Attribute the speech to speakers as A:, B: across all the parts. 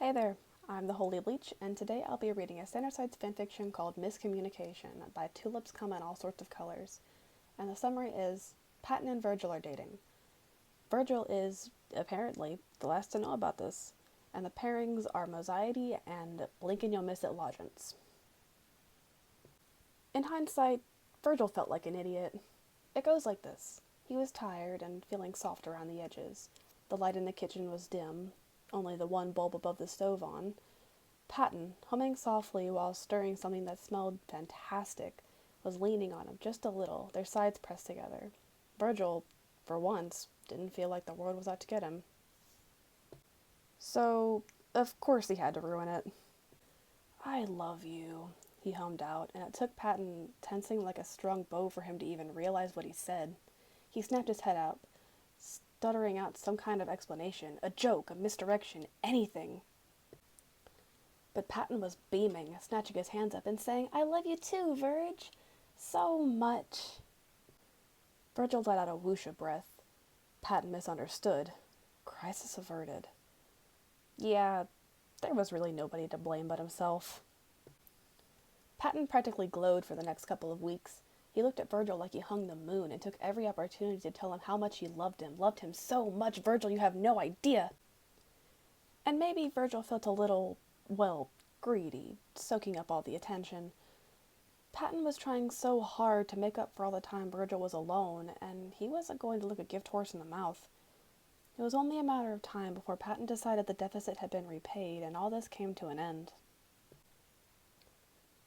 A: Hey there, I'm the Holy Bleach, and today I'll be reading a standard science fanfiction called Miscommunication by Tulips Come in All Sorts of Colors. And the summary is, Patton and Virgil are dating. Virgil is, apparently, the last to know about this, and the pairings are Moxiety and Blink and You'll Miss It Lodgance. In hindsight, Virgil felt like an idiot. It goes like this. He was tired and feeling soft around the edges. The light in the kitchen was dim, only the one bulb above the stove on. Patton, humming softly while stirring something that smelled fantastic, was leaning on him just a little, their sides pressed together. Virgil, for once, didn't feel like the world was out to get him. So, of course he had to ruin it. "I love you," he hummed out, and it took Patton tensing like a strung bow for him to even realize what he said. He snapped his head up, stuttering out some kind of explanation, a joke, a misdirection, anything. But Patton was beaming, snatching his hands up and saying, "I love you too, Virg. So much." Virgil let out a whoosh of breath. Patton misunderstood. Crisis averted. Yeah, there was really nobody to blame but himself. Patton practically glowed for the next couple of weeks. He looked at Virgil like he hung the moon and took every opportunity to tell him how much he loved him so much, Virgil, you have no idea. And maybe Virgil felt a little, well, greedy, soaking up all the attention. Patton was trying so hard to make up for all the time Virgil was alone, and he wasn't going to look a gift horse in the mouth. It was only a matter of time before Patton decided the deficit had been repaid, and all this came to an end.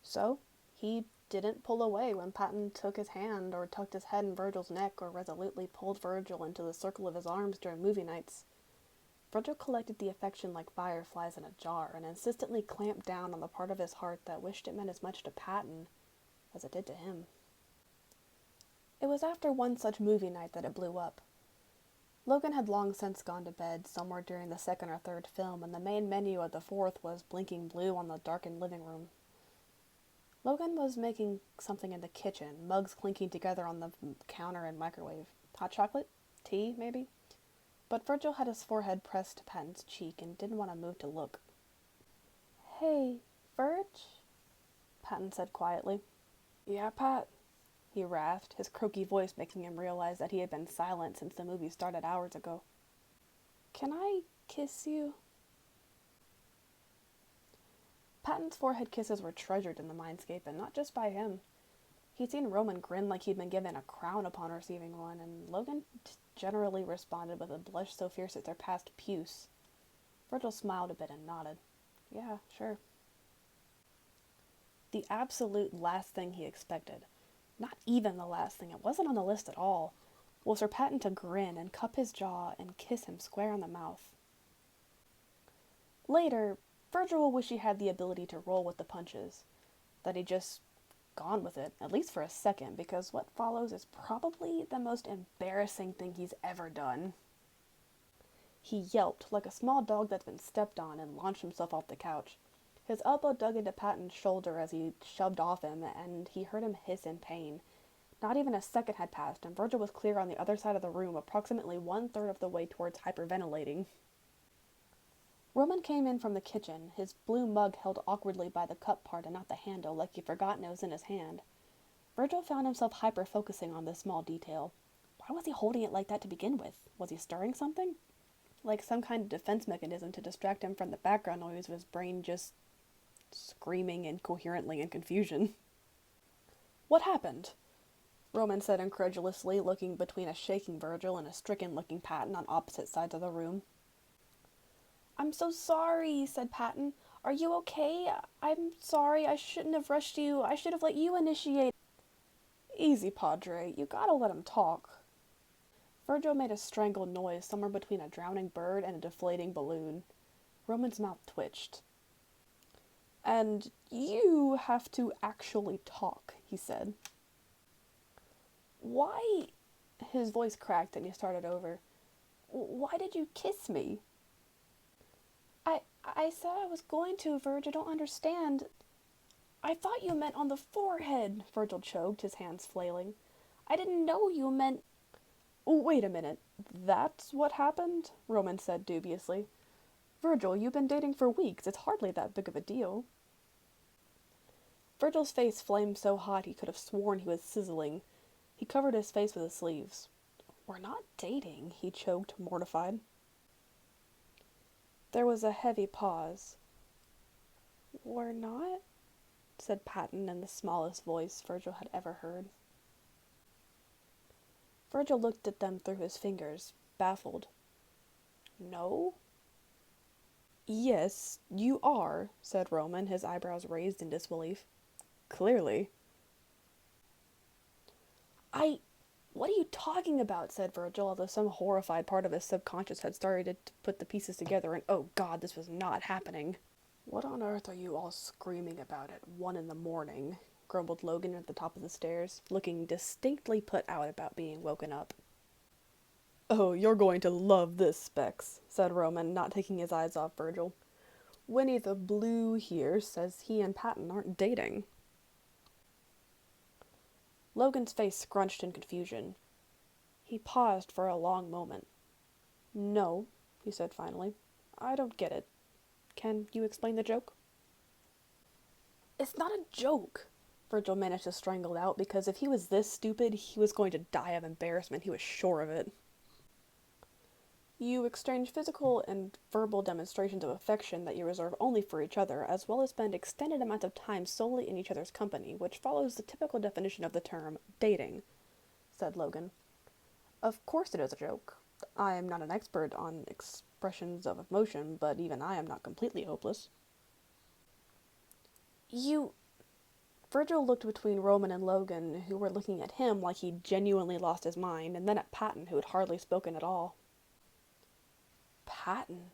A: So, he didn't pull away when Patton took his hand or tucked his head in Virgil's neck or resolutely pulled Virgil into the circle of his arms during movie nights. Virgil collected the affection like fireflies in a jar and insistently clamped down on the part of his heart that wished it meant as much to Patton as it did to him. It was after one such movie night that it blew up. Logan had long since gone to bed, somewhere during the second or third film, and the main menu of the fourth was blinking blue on the darkened living room. Logan was making something in the kitchen, mugs clinking together on the counter and microwave. Hot chocolate? Tea, maybe? But Virgil had his forehead pressed to Patton's cheek and didn't want to move to look. "Hey, Virg?" Patton said quietly. "Yeah, Pat?" he rasped, his croaky voice making him realize that he had been silent since the movie started hours ago. "Can I kiss you?" Patton's forehead kisses were treasured in the mindscape, and not just by him. He'd seen Roman grin like he'd been given a crown upon receiving one, and Logan generally responded with a blush so fierce it surpassed puce. Virgil smiled a bit and nodded. "Yeah, sure." The absolute last thing he expected, not even the last thing, it wasn't on the list at all, was for Patton to grin and cup his jaw and kiss him square on the mouth. Later, Virgil will wish he had the ability to roll with the punches, that he'd just gone with it, at least for a second, because what follows is probably the most embarrassing thing he's ever done. He yelped like a small dog that's been stepped on and launched himself off the couch. His elbow dug into Patton's shoulder as he shoved off him, and he heard him hiss in pain. Not even a second had passed, and Virgil was clear on the other side of the room, approximately 1/3 of the way towards hyperventilating. Roman came in from the kitchen, his blue mug held awkwardly by the cup part and not the handle, like he'd forgotten it was in his hand. Virgil found himself hyper-focusing on this small detail. Why was he holding it like that to begin with? Was he stirring something? Like some kind of defense mechanism to distract him from the background noise of his brain just screaming incoherently in confusion. "What happened?" Roman said incredulously, looking between a shaking Virgil and a stricken-looking Patton on opposite sides of the room. "I'm so sorry," said Patton. "Are you okay? I'm sorry, I shouldn't have rushed you. I should have let you initiate." "Easy, Padre. You gotta let him talk." Virgil made a strangled noise somewhere between a drowning bird and a deflating balloon. Roman's mouth twitched. "And you have to actually talk," he said. "Why?" His voice cracked and he started over. "Why did you kiss me?" I said I was going to, Virg. I don't understand." "I thought you meant on the forehead," Virgil choked, his hands flailing. "I didn't know you meant—" "Wait a minute. That's what happened?" Roman said dubiously. Virgil, you've been dating for weeks. It's hardly that big of a deal. Virgil's face flamed so hot he could have sworn he was sizzling. He covered his face with his sleeves. We're not dating, he choked, mortified. There was a heavy pause. We're not? Said Patton in the smallest voice Virgil had ever heard. Virgil looked at them through his fingers, baffled. No? Yes, you are, said Roman, his eyebrows raised in disbelief. Clearly. What are you talking about? Said Virgil, although some horrified part of his subconscious had started to put the pieces together, and oh god, this was not happening. What on earth are you all screaming about at 1 a.m, grumbled Logan at the top of the stairs, looking distinctly put out about being woken up. Oh, you're going to love this, Specs, said Roman, not taking his eyes off Virgil. Winnie the Blue here says he and Patton aren't dating. Logan's face scrunched in confusion. He paused for a long moment. No, he said finally. I don't get it. Can you explain the joke? It's not a joke, Virgil managed to strangle it out, because if he was this stupid, he was going to die of embarrassment. He was sure of it. You exchange physical and verbal demonstrations of affection that you reserve only for each other, as well as spend extended amounts of time solely in each other's company, which follows the typical definition of the term dating, said Logan. Of course it is a joke. I am not an expert on expressions of emotion, but even I am not completely hopeless. Virgil looked between Roman and Logan, who were looking at him like he'd genuinely lost his mind, and then at Patton, who had hardly spoken at all. Patton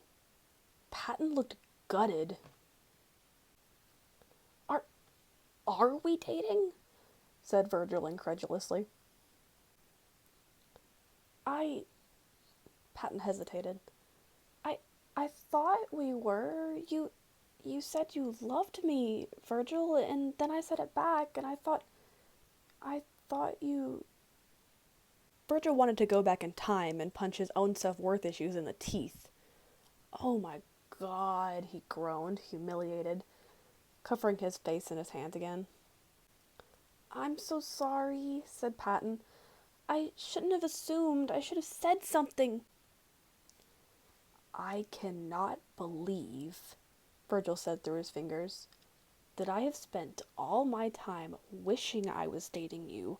A: looked gutted. Are we dating? Said Virgil incredulously. Patton hesitated. I thought we were. You said you loved me, Virgil, and then I said it back, and I thought you... Virgil wanted to go back in time and punch his own self-worth issues in the teeth. Oh my god, he groaned, humiliated, covering his face in his hands again. I'm so sorry, said Patton. I shouldn't have assumed. I should have said something. I cannot believe, Virgil said through his fingers, that I have spent all my time wishing I was dating you,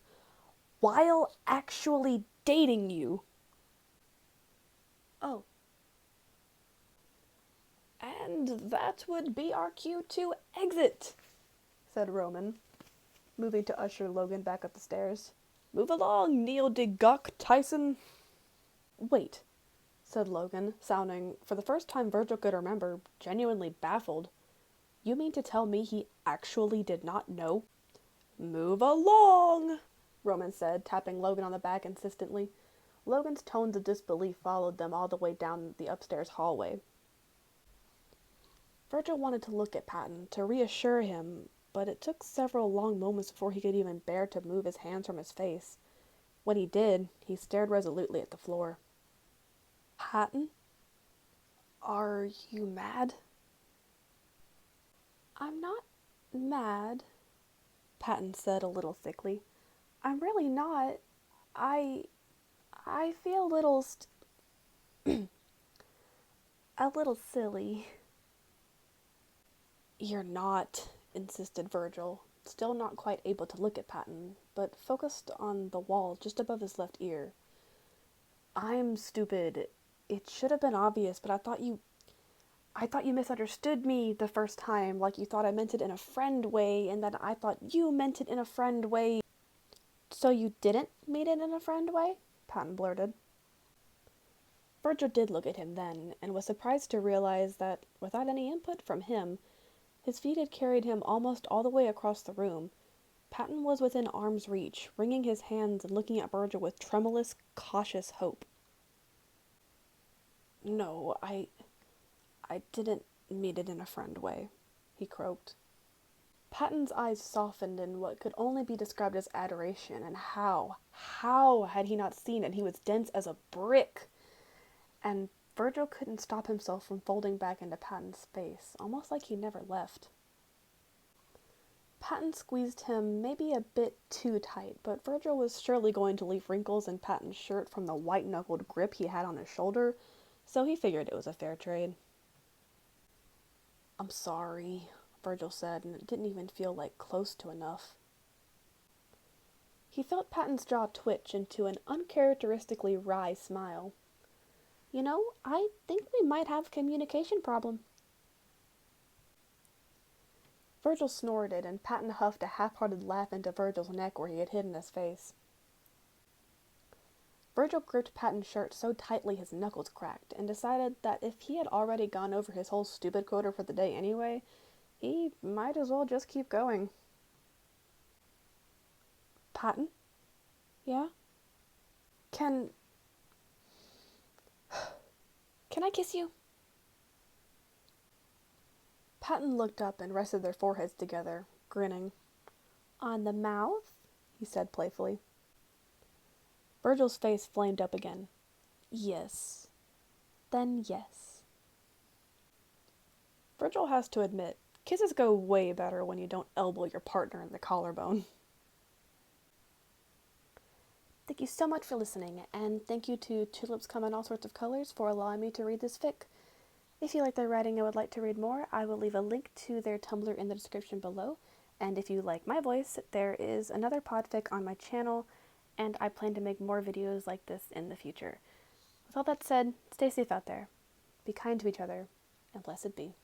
A: while actually dating you. Oh. And that would be our cue to exit, said Roman, moving to usher Logan back up the stairs. Move along, Neil deGrasse Tyson. Wait, said Logan, sounding, for the first time Virgil could remember, genuinely baffled. You mean to tell me he actually did not know? Move along, Roman said, tapping Logan on the back insistently. Logan's tones of disbelief followed them all the way down the upstairs hallway. Virgil wanted to look at Patton, to reassure him, but it took several long moments before he could even bear to move his hands from his face. When he did, he stared resolutely at the floor. Patton? Are you mad? I'm not mad, Patton said a little thickly. I'm really not. I feel a little silly. You're not, insisted Virgil, still not quite able to look at Patton, but focused on the wall just above his left ear. I'm stupid. It should have been obvious, but I thought you misunderstood me the first time, like you thought I meant it in a friend way, and then I thought you meant it in a friend way. So you didn't mean it in a friend way? Patton blurted. Virgil did look at him then, and was surprised to realize that, without any input from him, his feet had carried him almost all the way across the room. Patton was within arm's reach, wringing his hands and looking at Virgil with tremulous, cautious hope. No, I didn't mean it in a friend way, he croaked. Patton's eyes softened in what could only be described as adoration, and how had he not seen it? He was dense as a brick. And Virgil couldn't stop himself from folding back into Patton's face, almost like he never left. Patton squeezed him maybe a bit too tight, but Virgil was surely going to leave wrinkles in Patton's shirt from the white-knuckled grip he had on his shoulder, so he figured it was a fair trade. "I'm sorry," Virgil said, and it didn't even feel like close to enough. He felt Patton's jaw twitch into an uncharacteristically wry smile. "You know, I think we might have a communication problem." Virgil snorted, and Patton huffed a half-hearted laugh into Virgil's neck where he had hidden his face. Virgil gripped Patton's shirt so tightly his knuckles cracked, and decided that if he had already gone over his whole stupid quota for the day anyway, he might as well just keep going. "Patton? Yeah? Can... can I kiss you?" Patton looked up and rested their foreheads together, grinning. "On the mouth?" he said playfully. Virgil's face flamed up again. "Yes. Then yes." Virgil has to admit, kisses go way better when you don't elbow your partner in the collarbone. Thank you so much for listening, and thank you to Tulips Come in All Sorts of Colors for allowing me to read this fic. If you like their writing and would like to read more, I will leave a link to their Tumblr in the description below, and if you like my voice, there is another podfic on my channel, and I plan to make more videos like this in the future. With all that said, stay safe out there, be kind to each other, and blessed be.